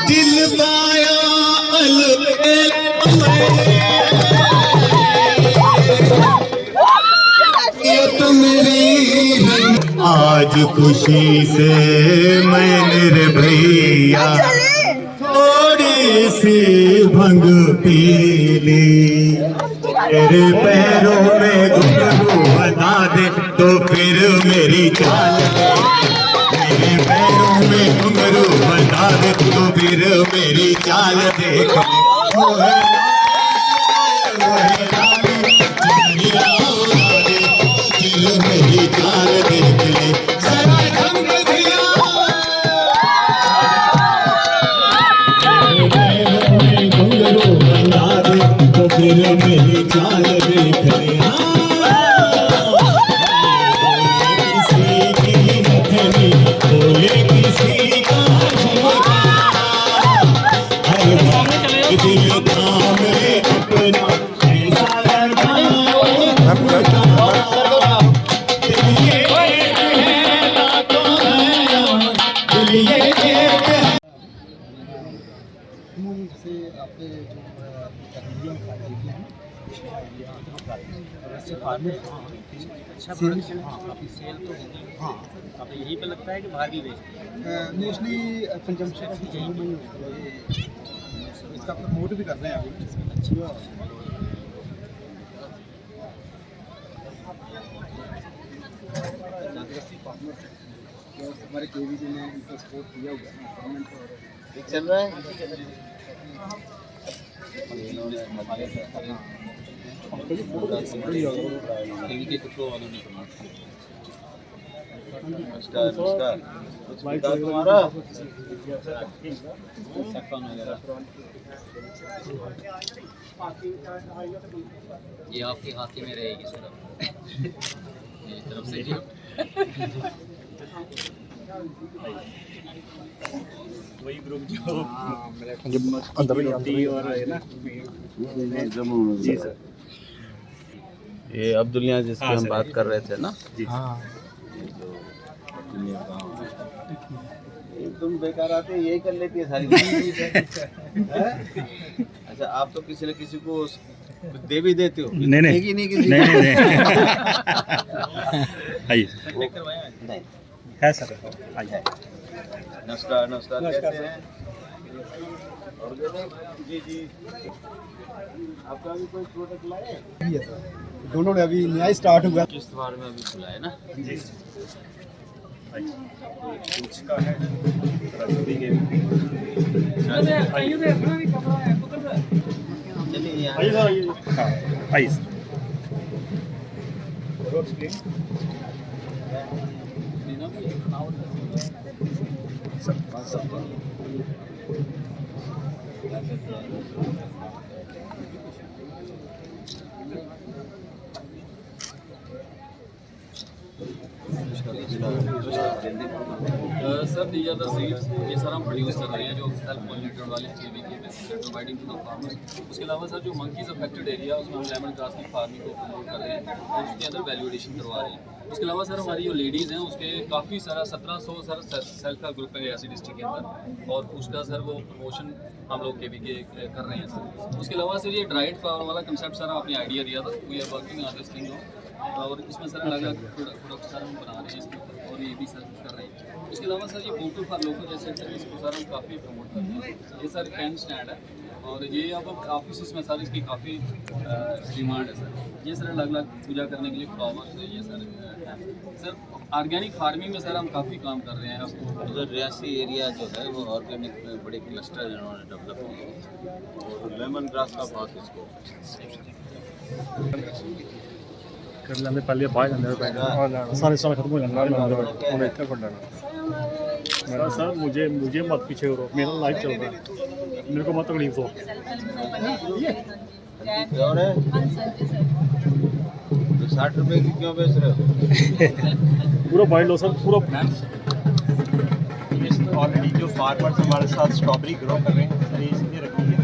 दिल पाया अलबेल तो मेरी आज खुशी से मैंने रे भैया थोड़ी सी भंग पी ली। तेरे पैरों में घुंघरू बना दे तो फिर मेरी चाल दे। मेरे पैरों में घुंघरू बना दे तो फिर मेरी चाल देख ले। मेरी चाल देख ले जरा ढंग दिया। घुंघरू बना दे तो फिर मेरी चाल देख ले। किसी की नथनी बोले किसी का झुमका हर बात दिल थाम ले अपना ऐसा लगा। से आपने जो मीडियम खाद देखी है वैसे फार्मर अच्छा प्रोडक्शन हाँ काफ़ी सेल तो होगी हाँ अब यहीं पे लगता है कि बाहर भी बेचते हैं मोस्टली कंजम्पशन की जम्मू में ही होती है। इसका प्रमोट भी कर रहे हैं अभी। अच्छा हमारे केवीजी ने इनको सपोर्ट किया हुआ है गवर्नमेंट और ठीक चल रहा है। नमस्कार नमस्कार तुम्हारा ये आपके हाथ में रहेगी सर मेरी तरफ से वही ग्रुप जो अंदर और है ना जी सर ये अब्दुल्ला जिसकी हम बात कर रहे थे ना हाँ तुम बेकार आते यही कर लेती है सारी अच्छा आप तो किसी न किसी को दे भी देते हो नहीं नहीं नहीं किसी नहीं आइए नहीं है सर आइए नमस्कार नमस्कार कैसे हैं जी जी आपका भी कोई प्रोडक्ट लाए दोनों ने अभी नया स्टार्ट हुआ। किस बार में अभी खुला है ना जी चलिए आइए sir these are the seeds ये सर हम प्रोड्यूस कर रहे हैं जो सेल्फ पॉलिनेटेड वाले KVK providing to the farmers. उसके अलावा सर जो मंकीज अफेक्टेड एरिया उसमें हम लेमन ग्रास की फार्मिंग को प्रमोट कर रहे हैं और उसके अंदर वैल्यूएशन करवा रहे हैं। उसके अलावा सर हमारी जो लेडीज़ हैं उसके काफ़ी सारा 1700 सर सेल्फ हेल्प ग्रुप है रियासी डिस्ट्रिक्ट के अंदर और उसका सर वो प्रमोशन हम लोग केवीके कर रहे हैं सर। उसके अलावा सर ये ड्राइड फ्लावर वाला कंसेप्ट सर आपने आइडिया दिया था we are working on this thing और इसमें सर अलग अलग प्रोडक्ट सर हम बना रहे हैं इसके ऊपर और ये भी सर कर रहे हैं। इसके अलावा सर ये वोकल फॉर लोकल जैसे इसको सर हम काफ़ी प्रमोट करते हैं। ये सर पेन स्टैंड है और ये अब ऑफिस में सर इसकी काफ़ी डिमांड है सर। ये सर अलग अलग पूजा करने के लिए फ्लावर्स है ये सर है। सर ऑर्गेनिक फार्मिंग में सर हम काफ़ी काम कर रहे हैं आपको उधर रियासी एरिया जो है वो ऑर्गेनिक में बड़े क्लस्टर इन्होंने डेवलप किए और लेमन ग्रास का बहुत इसको कर लेंगे पहले बाहर अंदर सारे साल खत्म हो जाना सर मुझे मत पीछे करो मेरा लाइफ चल रहा है मेरे को मत तकलीफ दो। और है 60 रुपए की क्यों बेच रहे हो पूरा बाइट लो सर पूरा। ऑलरेडी जो फार्मर्स हमारे साथ स्ट्रॉबेरी ग्रो कर रहे हैं सर ये इसलिए रखी है।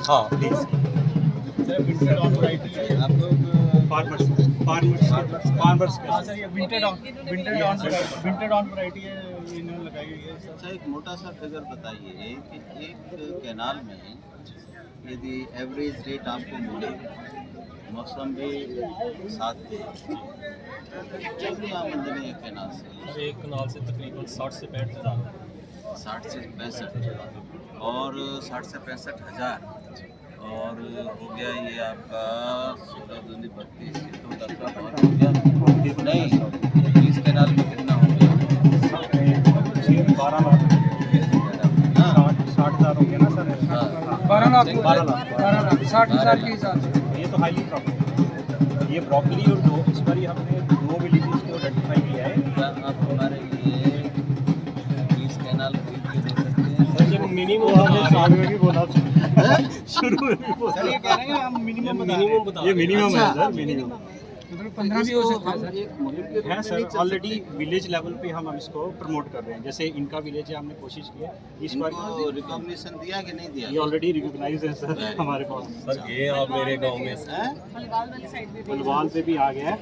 हाँ प्लीज़ आप लोग फार्मर्स हाँ सर, ये विंटर ऑन वैरायटी है, इन्होंने लगाई हुई है सर। अच्छा, एक मोटा सा फिगर बताइए कि एक कैनाल में यदि एवरेज रेट आपको मिले, मौसम भी साथ दे, कितनी आमदनी है कैनाल से? एक कनाल से तकरीबन 60 से 65 हज़ार। 60 से 65 और 60 से 65 हज़ार, और हो गया ये आपका 16 दूनी 32, ये तो 10 का बहुत हो गया। नहीं, इस कैनाल में कितना हो गया? 12 लाख, 60,000 हो गया ना सर? हाँ, 12 लाख 60,000 के हिसाब से। ये तो हाईली प्रॉफिट। ये ब्रोकली और दो, इस पर ही हमने 2 विलेजेस को आइडेंटिफाई किया है। क्या आप हमारे लिए 20 कैनाल खरीद के दे सकते हैं? सर जब मिनिमम हमने साल में भी बोला शुरू में भी बोला। सर ये कह रहे हैं हम मिनिमम बता ये मिनिमम है सर, मिनिमम मतलब 15 भी हो सकता है सर। एक मुहिम के रूप है में सर। नहीं चल ऑलरेडी सकते। विलेज लेवल पे हम इसको प्रमोट कर रहे हैं। जैसे इनका विलेज है, हमने कोशिश की है इस बार। इनको रिकॉग्निशन दिया कि नहीं दिया? ये ऑलरेडी रिकॉग्नाइज है सर हमारे पास। सर ये आप मेरे गांव में हैं? बलवाल पे भी आ गया है।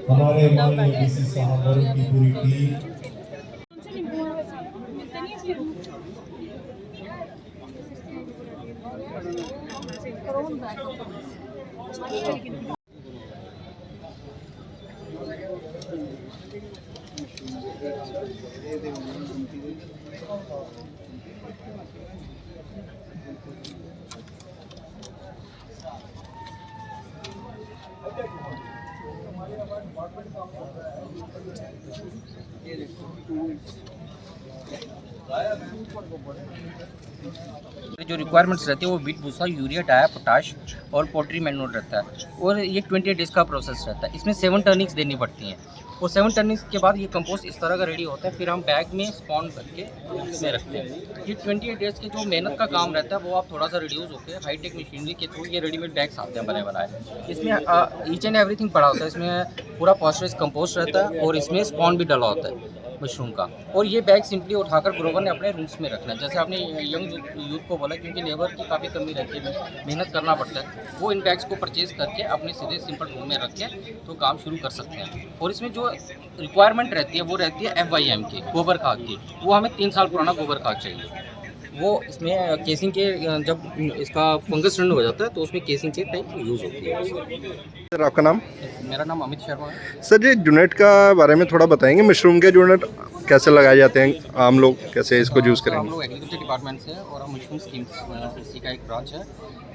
हमारे माननीय डीसी साहब और उनकी पूरी टीम जो रिक्वायरमेंट्स रहती है वो वीट भूसा, यूरिया, डाया, पोटाश और पोल्ट्री मैन्योर रहता है, और ये 28 डेज़ का प्रोसेस रहता है। इसमें 7 टर्निंग्स देनी पड़ती हैं, और 7 टर्निंग्स के बाद ये कंपोस्ट इस तरह का रेडी होता है। फिर हम बैग में स्पॉन करके इसमें रखते हैं। ये 28 डेज़ के जो मेहनत का काम रहता है वो आप थोड़ा सा रिड्यूस होकर हाईटेक मशीनरी के थ्रू ये रेडीमेड बैग्स आते हैं बने बनाए। इसमें ईच एंड एवरीथिंग पड़ा होता है। इसमें पूरा पॉस्चराइज कंपोस्ट रहता है और इसमें स्पॉन भी डला होता है मशरूम का। और ये बैग सिंपली उठाकर ग्रोवर ने अपने रूम्स में रखना है। जैसे आपने यंग यूथ को बोला, क्योंकि लेबर की काफ़ी कमी रहती है, मेहनत करना पड़ता है, वो इन बैग्स को परचेज़ करके अपने सीधे सिंपल रूम में रख के तो काम शुरू कर सकते हैं। और इसमें जो रिक्वायरमेंट रहती है वो रहती है FYM की, गोबर खाद की। वो हमें 3 साल पुराना गोबर खाद चाहिए। वो इसमें केसिंग के जब इसका फंगस रन हो जाता है तो उसमें केसिंग के टाइप यूज़ होती है। सर आपका नाम? मेरा नाम अमित शर्मा है। सर जी यूनिट का बारे में थोड़ा बताएंगे। मशरूम के यूनिट कैसे लगाए जाते हैं, आम लोग कैसे इसको यूज़ हम करेंगे? लोग एग्रीकल्चर डिपार्टमेंट से और हम मशरूम स्कीम्स इसी का एक ब्रांच है।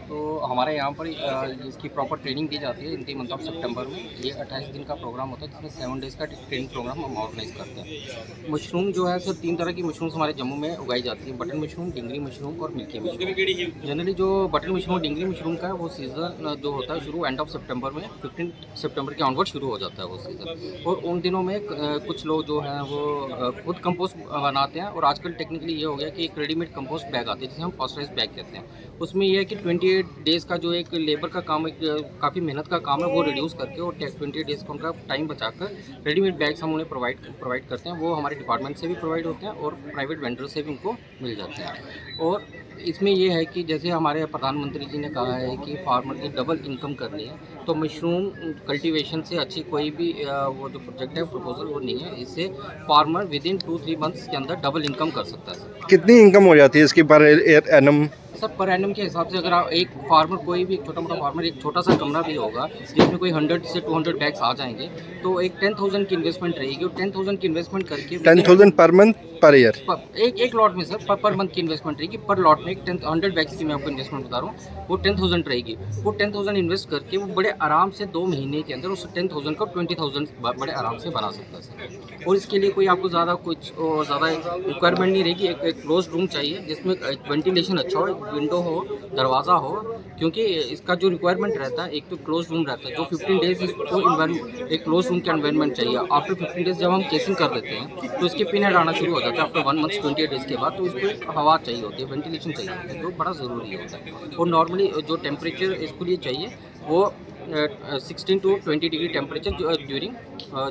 तो हमारे यहाँ पर इसकी प्रॉपर ट्रेनिंग दी जाती है इन द मंथ ऑफ सितंबर में। ये 28 दिन का प्रोग्राम होता है जिसमें 7 डेज़ का ट्रेनिंग प्रोग्राम हम ऑर्गेनाइज करते हैं। मशरूम जो है सर 3 तरह की मशरूम्स हमारे जम्मू में उगाई जाती है, बटन मशरूम, डिंगरी मशरूम और मिल्की मशरूम। जनरली जो बटन मशरूम, डिंगरी मशरूम का है वो सीज़न जो होता है शुरू एंड ऑफ सितंबर में, 15 सितंबर के ऑनवर्ड शुरू हो जाता है वो सीज़न। और उन दिनों में कुछ लोग जो हैं वो खुद कंपोस्ट बनाते हैं। और आजकल टेक्निकली ये हो गया कि एक रेडीमेड कंपोस्ट बैग आते हैं जिसे हम पॉस्चराइज बैग कहते हैं। उसमें यह है कि 28 डेज़ का जो एक लेबर का काम, एक काफ़ी मेहनत का काम है, वो रिड्यूस करके और 28 डेज़ का उनका टाइम बचाकर रेडीमेड बैग्स हम उन्हें प्रोवाइड करते हैं। वो हमारे डिपार्टमेंट से भी प्रोवाइड होते हैं और प्राइवेट वेंडर से भी उनको मिल जाते हैं। और इसमें यह है कि जैसे हमारे प्रधानमंत्री जी ने कहा है कि फार्मर की डबल इनकम करनी है, तो मशरूम कल्टीवेशन से अच्छी कोई भी वो जो प्रोजेक्ट है, प्रपोजल वो नहीं है। इससे फार्मर विद इन 2-3 मंथ्स के अंदर डबल इनकम कर सकता है सर। कितनी इनकम हो जाती है इसकी per annum? Sir per annum के हिसाब से अगर आप एक फार्मर, कोई भी छोटा मोटा फार्मर, एक छोटा सा कमरा भी होगा जिसमें कोई 100 से 200 बैग्स आ जाएंगे, तो एक 10,000 की इन्वेस्टमेंट रहेगी। और 10,000 की इन्वेस्टमेंट करके 10,000 पर मंथ पर ईयर? एक लॉट में सर पर मंथ की इन्वेस्टमेंट रहेगी। पर लॉट में 100 बैग्स की मैं आपको इन्वेस्टमेंट बता रहा हूँ, वो 10,000 रहेगी। वो 10,000 इन्वेस्ट करके वो बड़े आराम से 2 महीने के अंदर उस 10,000 को 20,000 बड़े आराम से बना सकता है सर। और इसके लिए कोई आपको ज़्यादा रिक्वायरमेंट नहीं रहेगी। एक क्लोज रूम चाहिए जिसमें वेंटिलेशन अच्छा हो, विंडो हो, दरवाज़ा हो, क्योंकि इसका जो रिक्वायरमेंट रहता है, एक तो क्लोज रूम रहता है, जो 15 डेज इसको एक क्लोज रूम का एनवायरनमेंट चाहिए। आफ्टर 15 डेज जब हम केसिंग कर देते हैं तो इसके पिन हेड आना शुरू हो जाता है आफ्टर 1 मंथ 28 डेज के बाद। तो इसको एक हवा चाहिए होती है, वेंटिलेशन चाहिए होता है, जो बड़ा ज़रूरी होता है। और नॉर्मली जो टेम्परेचर इसके लिए चाहिए वो 16 to 20 डिग्री टेम्परेचर ड्यूरिंग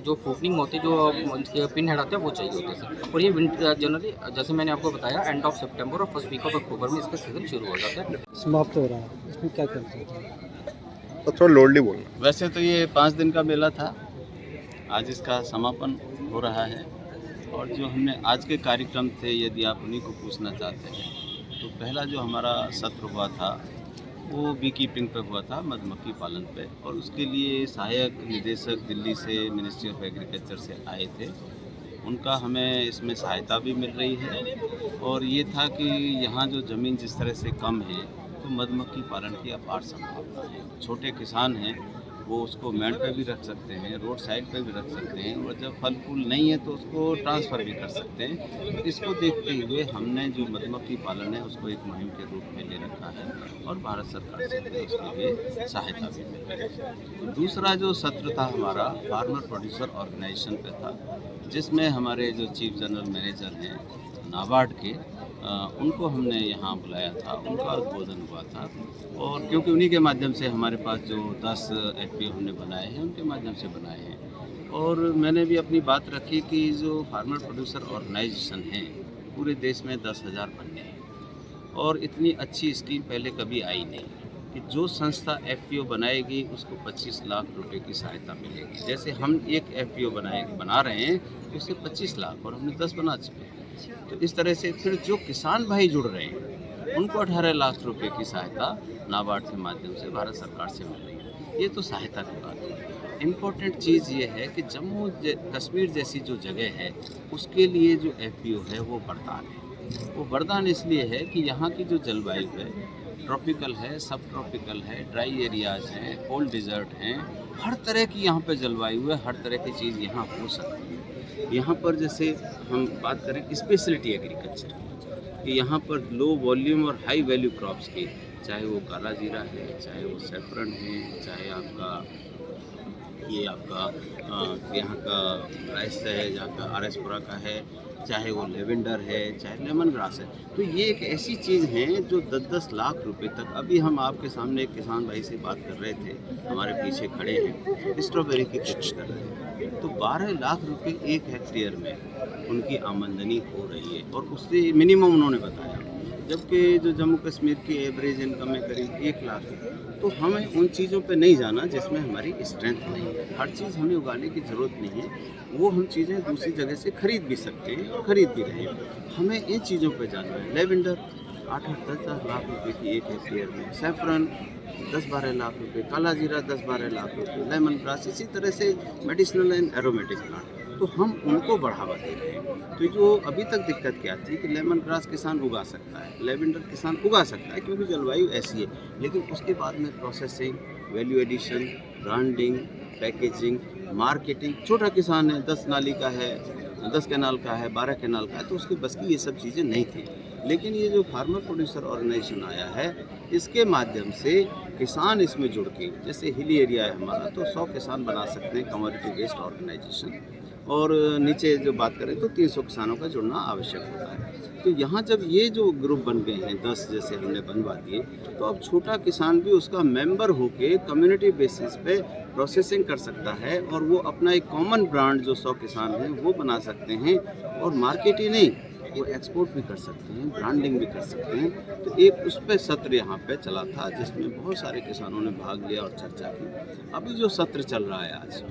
जो फूटनिंग होती है, जो पिन हेड आते हैं वो चाहिए होते हैं सर। और ये जनरली जैसे मैंने आपको बताया एंड ऑफ सितंबर और फर्स्ट वीक ऑफ अक्टूबर में इसका सीजन शुरू हो जाता है। समाप्त हो रहा है, इसमें क्या करते हैं? तो थोड़ा लोडली बोलना। वैसे तो ये 5 दिन का मेला था, आज इसका समापन हो रहा है। और जो हमने आज के कार्यक्रम थे, यदि आप उन्हीं को पूछना चाहते हैं, तो पहला जो हमारा सत्र हुआ था वो बी कीपिंग पे हुआ था, मधुमक्खी पालन पे। और उसके लिए सहायक निदेशक दिल्ली से मिनिस्ट्री ऑफ एग्रीकल्चर से आए थे, उनका हमें इसमें सहायता भी मिल रही है। और ये था कि यहाँ जो ज़मीन जिस तरह से कम है, तो मधुमक्खी पालन की अपार संभावना है। छोटे किसान हैं, वो उसको मेड़ पे भी रख सकते हैं, रोड साइड पे भी रख सकते हैं, और जब फल फूल नहीं है तो उसको ट्रांसफ़र भी कर सकते हैं। तो इसको देखते हुए हमने जो मधुमक्खी पालन है उसको एक मुहिम के रूप में ले रखा है, और भारत सरकार से हमें उसके लिए सहायता भी मिल रही है। तो दूसरा जो सत्र था हमारा फार्मर प्रोड्यूसर ऑर्गेनाइजेशन पे था, जिसमें हमारे जो चीफ जनरल मैनेजर हैं नाबार्ड के, उनको हमने यहाँ बुलाया था, उनका उद्बोधन हुआ था। और क्योंकि उन्हीं के माध्यम से हमारे पास जो 10 FPO हमने बनाए हैं, उनके माध्यम से बनाए हैं। और मैंने भी अपनी बात रखी कि जो फार्मर प्रोड्यूसर ऑर्गेनाइजेशन हैं पूरे देश में 10,000 बनने हैं, और इतनी अच्छी स्कीम पहले कभी आई नहीं कि जो संस्था FPO बनाएगी उसको 25 लाख रुपए की सहायता मिलेगी। जैसे हम एक FPO बना रहे हैं तो उससे 25 लाख, और हमने 10 बना चुके हैं। तो इस तरह से फिर जो किसान भाई जुड़ रहे हैं उनको 18 लाख रुपए की सहायता नाबार्ड के माध्यम से भारत सरकार से मिल रही है। ये तो सहायता की बात है। इम्पोर्टेंट चीज़ ये है कि जम्मू कश्मीर जैसी जो जगह है उसके लिए जो FPO है वो वरदान है। वो वरदान इसलिए है कि यहाँ की जो जलवायु है ट्रॉपिकल है, सब ट्रॉपिकल है, ड्राई एरियाज़ हैं, कोल्ड डिज़र्ट हैं, हर तरह की यहाँ पर जलवायु है, हर तरह की चीज़ यहाँ हो सकती है। यहाँ पर जैसे हम बात करें स्पेशलिटी एग्रीकल्चर की, कि यहाँ पर लो वॉल्यूम और हाई वैल्यू क्रॉप्स की, चाहे वो काला जीरा है, चाहे वो सैफरन है, चाहे आपका यहाँ का राइस है, जहाँ का आरएसपुरा का है, चाहे वो लेवेंडर है, चाहे लेमन ग्रास है। तो ये एक ऐसी चीज़ है जो 10-10 लाख रुपए तक, अभी हम आपके सामने एक किसान भाई से बात कर रहे थे, हमारे पीछे खड़े हैं, स्ट्रॉबेरी की खेती कर रहे हैं, तो 12 लाख रुपए 1 हेक्टेयर में उनकी आमदनी हो रही है, और उससे मिनिमम उन्होंने बताया, जबकि जो जम्मू कश्मीर की एवरेज इनकम है करीब 1 लाख है। तो हमें उन चीज़ों पे नहीं जाना जिसमें हमारी स्ट्रेंथ नहीं है। हर चीज़ हमें उगाने की ज़रूरत नहीं है, वो हम चीज़ें दूसरी जगह से खरीद भी सकते हैं और ख़रीद भी रहे हैं। हमें इन चीज़ों पे जाना है। लेवेंडर 8-10 लाख रुपए की 1 हेक्टेयर में, सैफरन 10-12 लाख रुपए, काला जीरा 10-12 लाख रुपए, लेमन ग्रास, इसी तरह से मेडिसिनल एंड एरोमेटिक प्लांट, तो हम उनको बढ़ावा दे रहे हैं। तो जो अभी तक दिक्कत क्या थी कि लेमन ग्रास किसान उगा सकता है, लेवेंडर किसान उगा सकता है क्योंकि जलवायु ऐसी है, लेकिन उसके बाद में processing, value addition, branding, packaging, marketing, छोटा किसान है, 10 नाली का है, 10 कैनाल का है, 12 कैनाल का है, तो उसकी बस की ये सब चीज़ें नहीं थी। लेकिन ये जो फार्मर प्रोड्यूसर ऑर्गेनाइजेशन आया है, इसके माध्यम से किसान इसमें जुड़ के, जैसे हिली एरिया है हमारा, तो 100 किसान बना सकते हैं कमोडिटी बेस्ड ऑर्गेनाइजेशन, और नीचे जो बात करें तो 300 किसानों का जुड़ना आवश्यक होता है। तो यहाँ जब ये जो ग्रुप बन गए हैं 10 जैसे हमने बनवा दिए, तो अब छोटा किसान भी उसका मेंबर होके कम्युनिटी बेसिस पे प्रोसेसिंग कर सकता है, और वो अपना एक कॉमन ब्रांड जो 100 किसान हैं वो बना सकते हैं, और मार्केट ही नहीं, वो एक्सपोर्ट भी कर सकते हैं, ब्रांडिंग भी कर सकते हैं। तो एक उस पर सत्र यहाँ पे चला था जिसमें बहुत सारे किसानों ने भाग लिया और चर्चा की। अभी जो सत्र चल रहा है आज,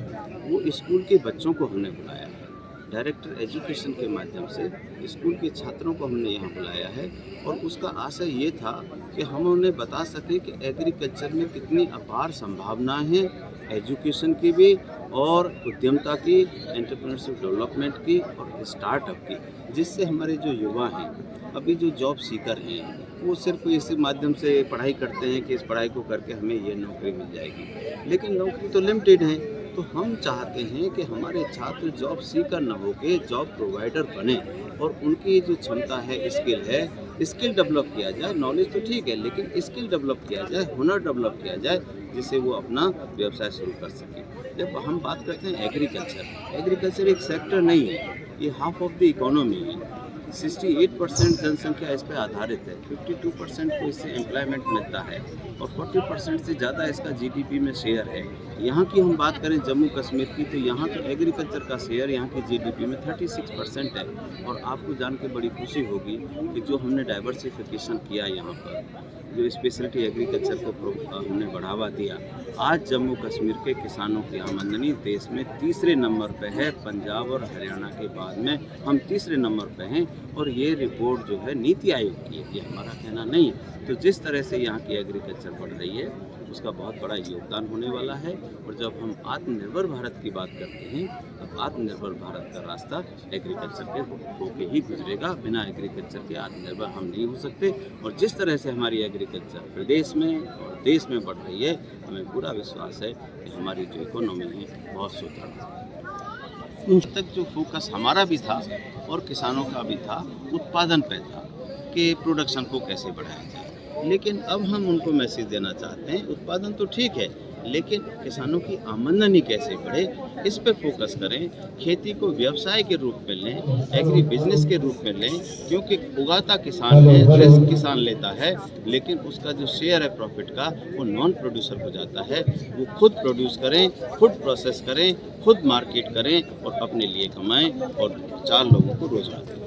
वो स्कूल के बच्चों को हमने बुलाया है, डायरेक्टर एजुकेशन के माध्यम से स्कूल के छात्रों को हमने यहाँ बुलाया है, और उसका आशय ये था कि हम उन्हें बता सकें कि एग्रीकल्चर में कितनी अपार संभावनाएं हैं, एजुकेशन की भी और उद्यमता की, एंटरप्रेन्योरशिप डेवलपमेंट की और स्टार्टअप की, जिससे हमारे जो युवा हैं, अभी जो जॉब सीकर हैं, वो सिर्फ इसी माध्यम से पढ़ाई करते हैं कि इस पढ़ाई को करके हमें ये नौकरी मिल जाएगी, लेकिन नौकरी तो लिमिटेड है। तो हम चाहते हैं कि हमारे छात्र जॉब सीकर न होकर जॉब प्रोवाइडर बने, और उनकी जो क्षमता है, स्किल है, स्किल डेवलप किया जाए। नॉलेज तो ठीक है, लेकिन स्किल डेवलप किया जाए, हुनर डेवलप किया जाए, जिससे वो अपना व्यवसाय शुरू कर सके। जब हम बात करते हैं एग्रीकल्चर एक सेक्टर नहीं है, ये हाफ ऑफ द इकोनॉमी है। 68% जनसंख्या इस पर आधारित है, 52% को इससे एम्प्लॉयमेंट मिलता है और 40% से ज़्यादा इसका जीडीपी में शेयर है। यहाँ की हम बात करें जम्मू कश्मीर की, तो यहाँ तो एग्रीकल्चर का शेयर यहाँ की जीडीपी में 36% है। और आपको जान के बड़ी खुशी होगी कि जो हमने डाइवर्सिफिकेशन किया यहाँ पर, जो स्पेशलिटी एग्रीकल्चर को हमने बढ़ावा दिया, आज जम्मू कश्मीर के किसानों की आमदनी देश में तीसरे नंबर पे है। पंजाब और हरियाणा के बाद में हम तीसरे नंबर पे हैं। और ये रिपोर्ट जो है नीति आयोग की है, ये हमारा कहना नहीं है। तो जिस तरह से यहाँ की एग्रीकल्चर बढ़ रही है, उसका बहुत बड़ा योगदान होने वाला है। और जब हम आत्मनिर्भर भारत की बात करते हैं, तो आत्मनिर्भर भारत का रास्ता एग्रीकल्चर के होके ही गुजरेगा। बिना एग्रीकल्चर के आत्मनिर्भर हम नहीं हो सकते। और जिस तरह से हमारी एग्रीकल्चर प्रदेश में और देश में बढ़ रही है, हमें पूरा विश्वास है कि हमारी जो इकोनॉमी है बहुत सुदृढ़ है। तक जो फोकस हमारा भी था और किसानों का भी था, उत्पादन पे था कि प्रोडक्शन को कैसे बढ़ाया जाए। लेकिन अब हम उनको मैसेज देना चाहते हैं, उत्पादन तो ठीक है, लेकिन किसानों की आमदनी कैसे बढ़े, इस पे फोकस करें। खेती को व्यवसाय के रूप में लें, एग्री बिजनेस के रूप में लें, क्योंकि उगाता किसान है, रिस्क किसान लेता है, लेकिन उसका जो शेयर है प्रॉफिट का, वो नॉन प्रोड्यूसर हो जाता है। वो खुद प्रोड्यूस करें, खुद प्रोसेस करें, खुद मार्केट करें और अपने लिए कमाएं और 4 लोगों को रोजगार दें।